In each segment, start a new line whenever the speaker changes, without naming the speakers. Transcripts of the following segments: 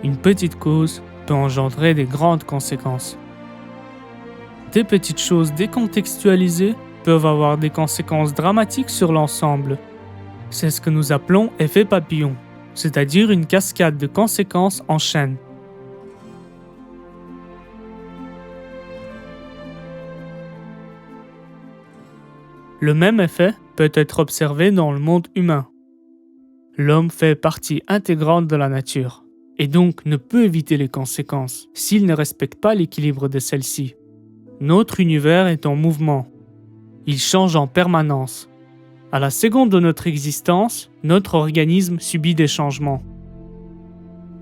Une petite cause peut engendrer des grandes conséquences. Des petites choses décontextualisées peuvent avoir des conséquences dramatiques sur l'ensemble. C'est ce que nous appelons effet papillon, c'est-à-dire une cascade de conséquences en chaîne. Le même effet peut être observé dans le monde humain. L'homme fait partie intégrante de la nature, et donc ne peut éviter les conséquences s'il ne respecte pas l'équilibre de celles-ci. Notre univers est en mouvement. Il change en permanence. À la seconde de notre existence, notre organisme subit des changements.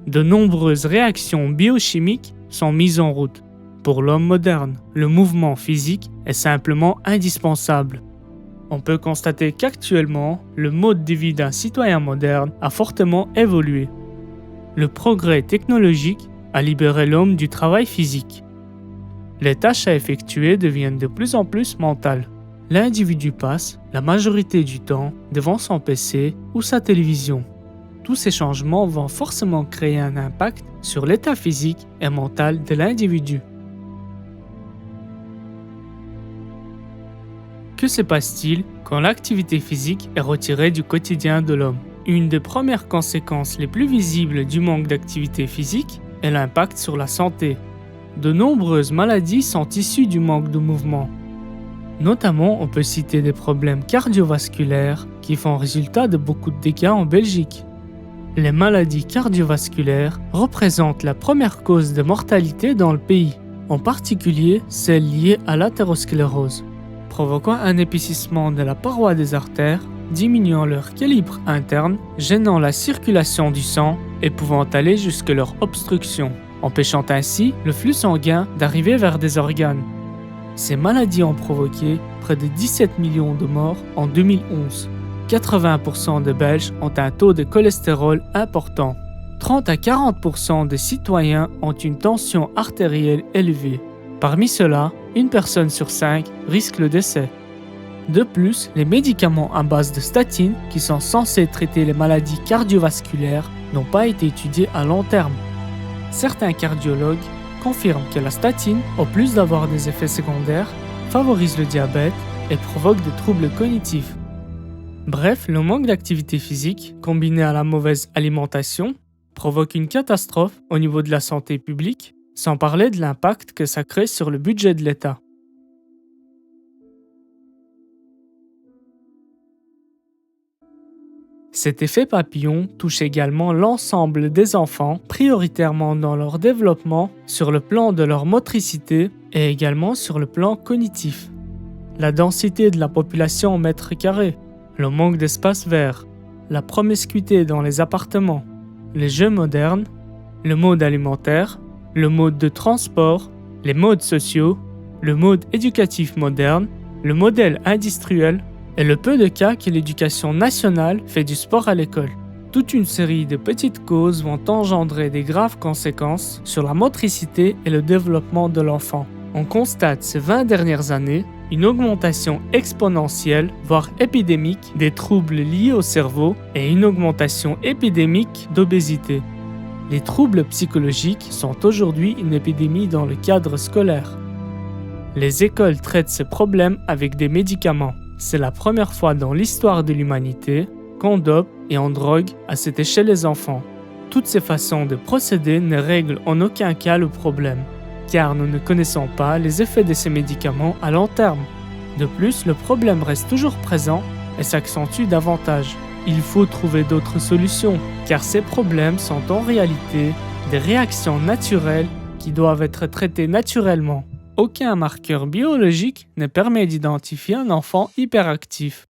De nombreuses réactions biochimiques sont mises en route. Pour l'homme moderne, le mouvement physique est simplement indispensable. On peut constater qu'actuellement, le mode de vie d'un citoyen moderne a fortement évolué. Le progrès technologique a libéré l'homme du travail physique. Les tâches à effectuer deviennent de plus en plus mentales. L'individu passe la majorité du temps devant son PC ou sa télévision. Tous ces changements vont forcément créer un impact sur l'état physique et mental de l'individu. Que se passe-t-il quand l'activité physique est retirée du quotidien de l'homme? Une des premières conséquences les plus visibles du manque d'activité physique est l'impact sur la santé. De nombreuses maladies sont issues du manque de mouvement. Notamment, on peut citer des problèmes cardiovasculaires qui font résultat de beaucoup de dégâts en Belgique. Les maladies cardiovasculaires représentent la première cause de mortalité dans le pays, en particulier celles liées à l'athérosclérose, provoquant un épaississement de la paroi des artères, diminuant leur calibre interne, gênant la circulation du sang et pouvant aller jusque leur obstruction, empêchant ainsi le flux sanguin d'arriver vers des organes. Ces maladies ont provoqué près de 17 millions de morts en 2011. 80% des Belges ont un taux de cholestérol important. 30 à 40% des citoyens ont une tension artérielle élevée. Parmi ceux-là, une personne sur 5 risque le décès. De plus, les médicaments à base de statine, qui sont censés traiter les maladies cardiovasculaires, n'ont pas été étudiés à long terme. Certains cardiologues confirment que la statine, en plus d'avoir des effets secondaires, favorise le diabète et provoque des troubles cognitifs. Bref, le manque d'activité physique, combiné à la mauvaise alimentation, provoque une catastrophe au niveau de la santé publique, sans parler de l'impact que ça crée sur le budget de l'État. Cet effet papillon touche également l'ensemble des enfants, prioritairement dans leur développement, sur le plan de leur motricité et également sur le plan cognitif. La densité de la population au mètre carré, le manque d'espace vert, la promiscuité dans les appartements, les jeux modernes, le mode alimentaire, le mode de transport, les modes sociaux, le mode éducatif moderne, le modèle industriel et le peu de cas que l'éducation nationale fait du sport à l'école. Toute une série de petites causes vont engendrer des graves conséquences sur la motricité et le développement de l'enfant. On constate ces 20 dernières années une augmentation exponentielle, voire épidémique, des troubles liés au cerveau et une augmentation épidémique d'obésité. Les troubles psychologiques sont aujourd'hui une épidémie dans le cadre scolaire. Les écoles traitent ces problèmes avec des médicaments. C'est la première fois dans l'histoire de l'humanité qu'on dope et on drogue à cette échelle les enfants. Toutes ces façons de procéder ne règlent en aucun cas le problème, car nous ne connaissons pas les effets de ces médicaments à long terme. De plus, le problème reste toujours présent et s'accentue davantage. Il faut trouver d'autres solutions, car ces problèmes sont en réalité des réactions naturelles qui doivent être traitées naturellement. Aucun marqueur biologique ne permet d'identifier un enfant hyperactif.